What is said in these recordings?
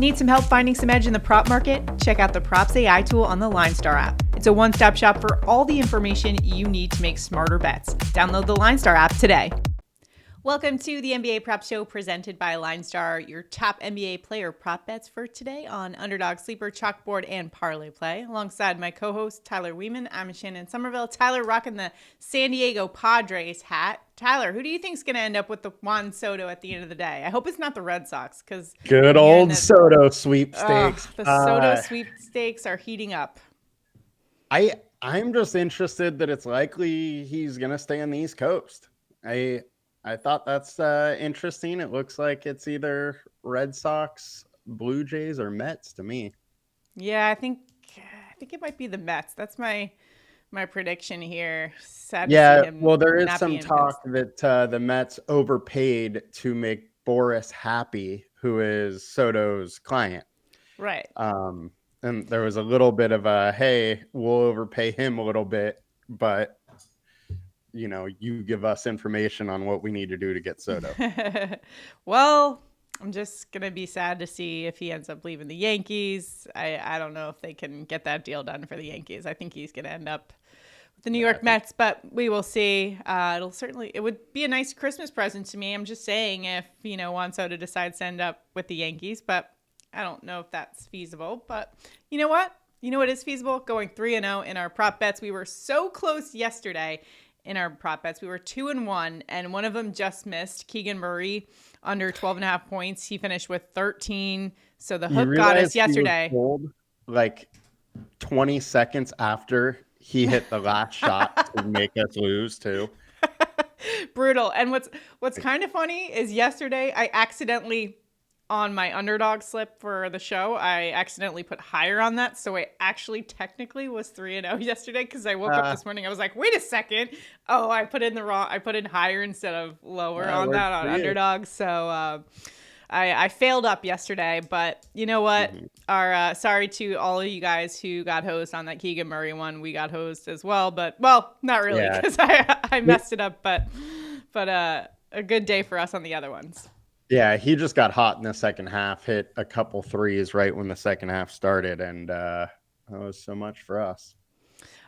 Need some help finding some edge in the prop market? Check out the Props AI tool on the LineStar app. It's a one-stop shop for all the information you need to make smarter bets. Download the LineStar app today. Welcome to the NBA Prop Show presented by LineStar, your top NBA player prop bets for today on Underdog, Sleeper, Chalkboard, and Parlay Play. Alongside my co-host, Tyler Wiemann, I'm Shannon Sommerville. Tyler rocking the San Diego Padres hat. Tyler, who do you think is going to end up with the Juan Soto at the end of the day? I hope it's not the Red Sox, because good old Soto sweepstakes. The Soto sweepstakes are heating up. I'm just interested that it's likely he's going to stay on the East Coast. I thought that's interesting. It looks like it's either Red Sox, Blue Jays, or Mets to me. Yeah, I think it might be the Mets. That's my prediction here. Sad to see him there is some talk that the Mets overpaid to make Boris happy, who is Soto's client. Right. And there was a little bit of a, hey, we'll overpay him a little bit, but you give us information on what we need to do to get Soto. Well, I'm just going to be sad to see if he ends up leaving the Yankees. I don't know if they can get that deal done for the Yankees. I think he's going to end up with the New York Mets, but we will see. It would be a nice Christmas present to me. I'm just saying if, Juan Soto decides to end up with the Yankees, but I don't know if that's feasible. But you know what? You know what is feasible? Going 3-0 in our prop bets. We were so close yesterday. In our prop bets, we were 2-1, and one of them just missed. Keegan Murray under 12.5 points. He finished with 13. So the hook got us yesterday. He was told, like 20 seconds after he hit the last shot to make us lose too. Brutal. And what's kind of funny is yesterday I accidentally, on my underdog slip for the show, I accidentally put higher on that. So I actually technically was 3-0 yesterday because I woke up this morning. I was like, wait a second. Oh, I put in higher instead of lower on that on underdog. So I failed up yesterday. But you know what? Mm-hmm. Sorry to all of you guys who got hosed on that Keegan Murray one. We got hosed as well. But, well, not really because I messed it up. But a good day for us on the other ones. Yeah, he just got hot in the second half, hit a couple threes right when the second half started, and that was so much for us.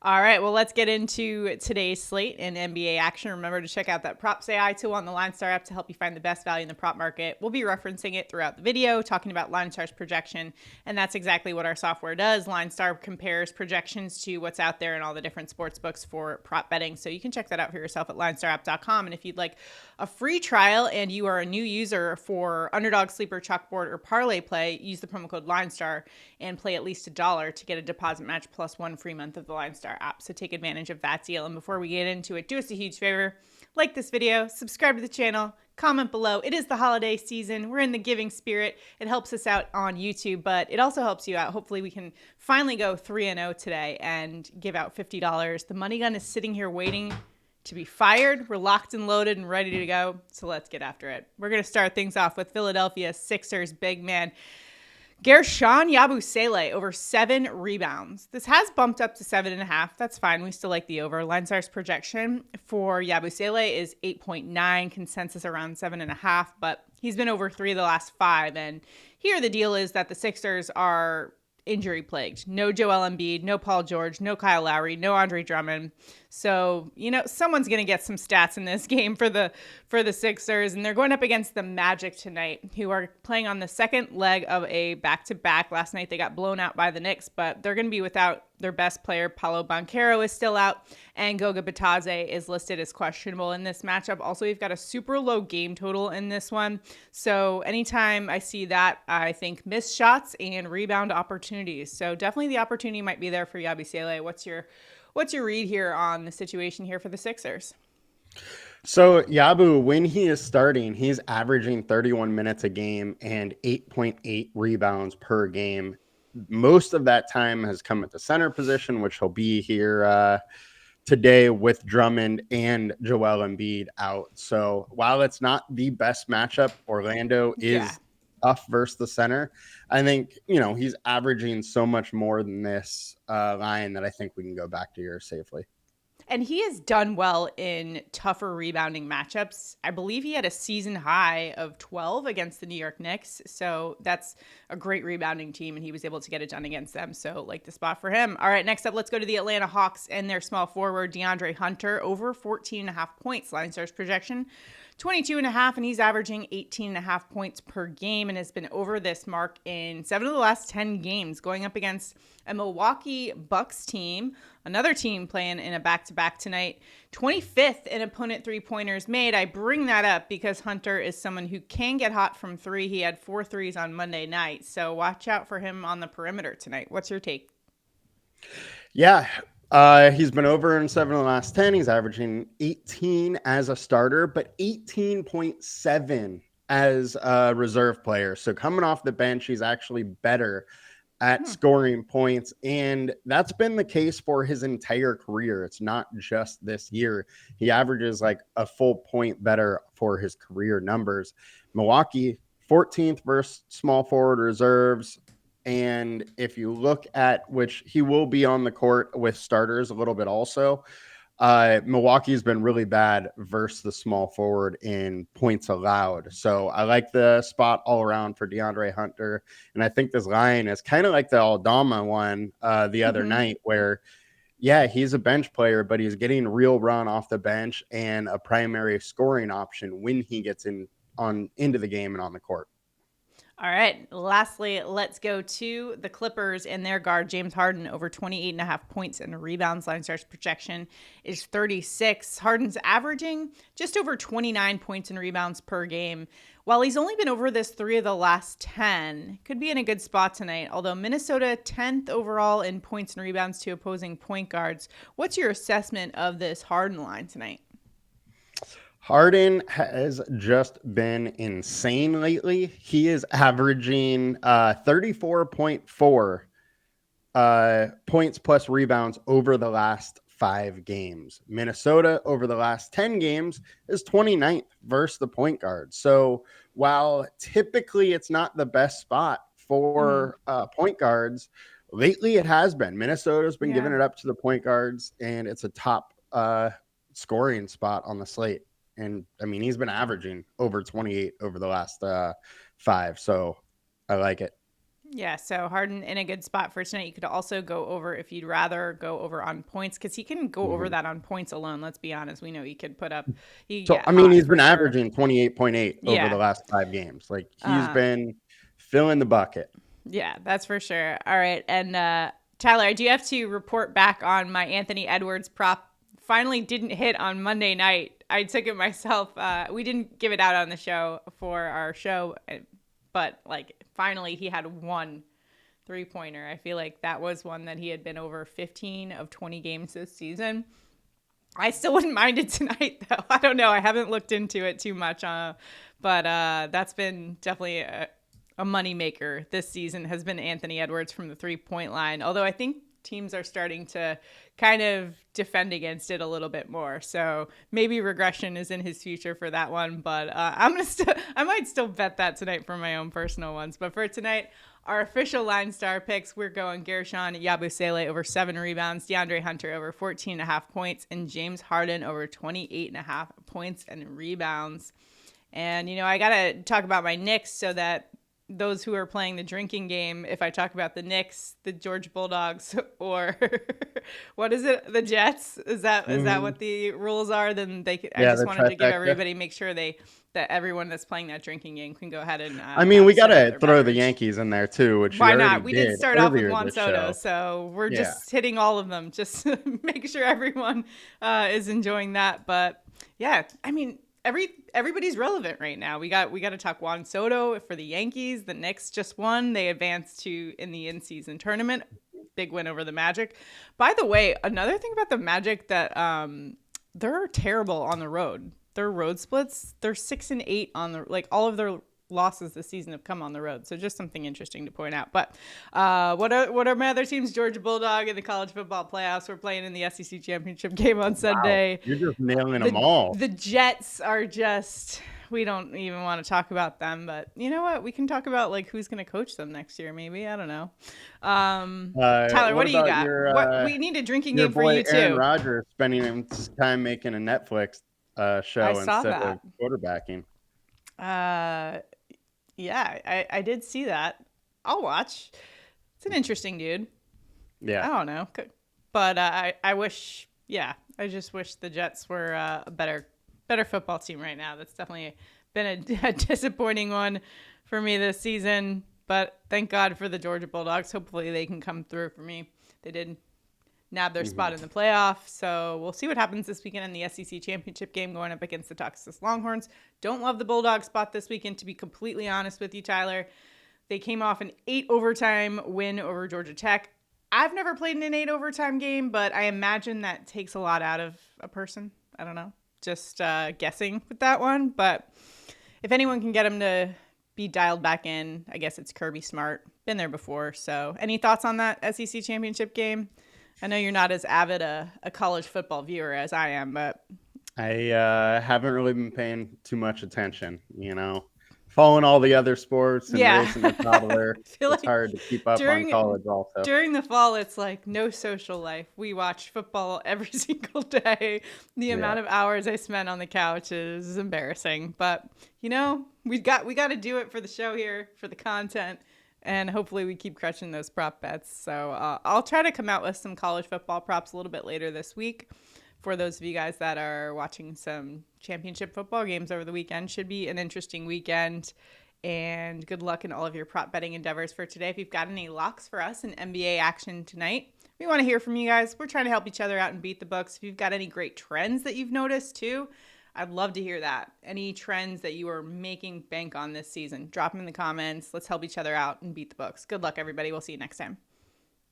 All right, well, let's get into today's slate and NBA action. Remember to check out that Props AI tool on the LineStar app to help you find the best value in the prop market. We'll be referencing it throughout the video, talking about LineStar's projection, and that's exactly what our software does. LineStar compares projections to what's out there in all the different sports books for prop betting, so you can check that out for yourself at linestarapp.com. And if you'd like a free trial and you are a new user for Underdog, Sleeper, Chalkboard, or Parlay Play, use the promo code LineStar and play at least $1 to get a deposit match plus 1 free month of the LineStar app. So take advantage of that deal. And before we get into it, do us a huge favor. Like this video, subscribe to the channel, comment below. It is the holiday season. We're in the giving spirit. It helps us out on YouTube, but it also helps you out. Hopefully we can finally go 3-0 today and give out $50. The money gun is sitting here waiting to be fired. We're locked and loaded and ready to go. So let's get after it. We're going to start things off with Philadelphia Sixers big man Guerschon Yabusele over 7 rebounds. This has bumped up to 7.5. That's fine. We still like the over. LineStar's projection for Yabusele is 8.9, consensus around 7.5, but he's been over 3 of the last 5. And here the deal is that the Sixers are injury plagued. No Joel Embiid, no Paul George, no Kyle Lowry, no Andre Drummond. So, someone's going to get some stats in this game for the Sixers, and they're going up against the Magic tonight, who are playing on the second leg of a back-to-back. Last night they got blown out by the Knicks, but they're going to be without their best player. Paolo Banchero is still out, and Goga Bitadze is listed as questionable in this matchup. Also, you've got a super low game total in this one, so anytime I see that, I think missed shots and rebound opportunities. So definitely the opportunity might be there for Yabusele. What's your read here on the situation here for the Sixers? So Yabu, when he is starting, he's averaging 31 minutes a game and 8.8 rebounds per game. Most of that time has come at the center position, which he'll be here today with Drummond and Joel Embiid out. So while it's not the best matchup, Orlando is tough versus the center. I think, he's averaging so much more than this line that I think we can go back to yours safely. And he has done well in tougher rebounding matchups. I believe he had a season high of 12 against the New York Knicks. So that's a great rebounding team, and he was able to get it done against them. So like the spot for him. All right, next up, let's go to the Atlanta Hawks and their small forward, DeAndre Hunter, over 14.5 points. LineStar's projection, 22.5, and he's averaging 18.5 points per game and has been over this mark in 7 of the last 10 games, going up against a Milwaukee Bucks team, another team playing in a back-to-back tonight, 25th in opponent three-pointers made. I bring that up because Hunter is someone who can get hot from three. He had 4 threes on Monday night, so watch out for him on the perimeter tonight. What's your take? Yeah, he's been over in 7 of the last 10. He's averaging 18 as a starter, but 18.7 as a reserve player. So coming off the bench, he's actually better at scoring points. And that's been the case for his entire career. It's not just this year. He averages like a full point better for his career numbers. Milwaukee, 14th versus small forward reserves. And if you look at which he will be on the court with starters a little bit also, Milwaukee's been really bad versus the small forward in points allowed. So I like the spot all around for DeAndre Hunter. And I think this line is kind of like the Aldama one the other night where, yeah, he's a bench player, but he's getting real run off the bench and a primary scoring option when he gets into the game and on the court. All right. Lastly, let's go to the Clippers and their guard, James Harden, over 28.5 points and rebounds. LineStar's projection is 36. Harden's averaging just over 29 points and rebounds per game. While he's only been over this 3 of the last 10, could be in a good spot tonight. Although Minnesota 10th overall in points and rebounds to opposing point guards. What's your assessment of this Harden line tonight? Harden has just been insane lately. He is averaging 34.4 points plus rebounds over the last 5 games. Minnesota over the last 10 games is 29th versus the point guard. So while typically it's not the best spot for point guards, lately it has been. Minnesota's been giving it up to the point guards, and it's a top scoring spot on the slate. And I mean, he's been averaging over 28 over the last 5. So I like it. Yeah. So Harden in a good spot for tonight. You could also go over if you'd rather go over on points, because he can go over that on points alone. Let's be honest. We know he could put up. He's been averaging 28.8 over the last 5 games. Like he's been filling the bucket. Yeah, that's for sure. All right. And Tyler, I do have to report back on my Anthony Edwards prop. Finally didn't hit on Monday night. I took it myself. We didn't give it out on the show for our show, but like finally he had 1 3-pointer. I feel like that was one that he had been over 15 of 20 games this season. I still wouldn't mind it tonight though. I don't know. I haven't looked into it too much, but that's been definitely a moneymaker this season has been Anthony Edwards from the 3-point line. Although I think teams are starting to kind of defend against it a little bit more. So maybe regression is in his future for that one, but I might still bet that tonight for my own personal ones. But for tonight, our official LineStar picks, we're going Guerschon, Yabusele over 7 rebounds, DeAndre Hunter over 14.5 points, and James Harden over 28.5 points and rebounds. And, I got to talk about my Knicks so that those who are playing the drinking game, if I talk about the Knicks, the Georgia Bulldogs, or what is it, the Jets? Is that what the rules are? Then they could, I just wanted to give everybody, make sure that everyone that's playing that drinking game can go ahead and we got to throw the Yankees in there too, which why not? We did start off with Juan Soto, so we're just hitting all of them, just make sure everyone is enjoying that. But yeah, I mean, everybody's relevant right now. We got to talk Juan Soto for the Yankees. The Knicks just won. They advanced in the in-season tournament. Big win over the Magic. By the way, another thing about the Magic that they're terrible on the road. Their road splits, they're 6-8 on the all of their losses this season have come on the road. So just something interesting to point out. But what are my other teams? Georgia Bulldog in the college football playoffs. We're playing in the SEC championship game on Sunday. You're just nailing them all. The Jets are just, we don't even want to talk about them, but you know what? We can talk about like who's going to coach them next year. Maybe, I don't know. Tyler, what do you about got? What we need a drinking your game for boy you Aaron too. Rodgers spending his time making a Netflix I show saw instead that. of quarterbacking? Yeah, I did see that. I'll watch. It's an interesting dude. Yeah. I don't know, but I wish. Yeah, I just wish the Jets were a better football team right now. That's definitely been a disappointing one for me this season. But thank God for the Georgia Bulldogs. Hopefully they can come through for me. They did nab their spot in the playoff. So we'll see what happens this weekend in the SEC championship game going up against the Texas Longhorns. Don't love the Bulldog spot this weekend, to be completely honest with you, Tyler. They came off an 8 overtime win over Georgia Tech. I've never played in an 8 overtime game, but I imagine that takes a lot out of a person. I don't know. Just guessing with that one. But if anyone can get him to be dialed back in, I guess it's Kirby Smart. Been there before. So any thoughts on that SEC championship game? I know you're not as avid a college football viewer as I am, but I haven't really been paying too much attention, following all the other sports and racing a toddler. It's hard to keep up on college also. During the fall, it's like no social life. We watch football every single day. The amount of hours I spend on the couch is embarrassing. But, we got to do it for the show here, for the content. And hopefully we keep crushing those prop bets. So I'll try to come out with some college football props a little bit later this week. For those of you guys that are watching some championship football games over the weekend, should be an interesting weekend. And good luck in all of your prop betting endeavors for today. If you've got any locks for us in NBA action tonight, we want to hear from you guys. We're trying to help each other out and beat the books. If you've got any great trends that you've noticed too, I'd love to hear that. Any trends that you are making bank on this season, drop them in the comments. Let's help each other out and beat the books. Good luck, everybody. We'll see you next time.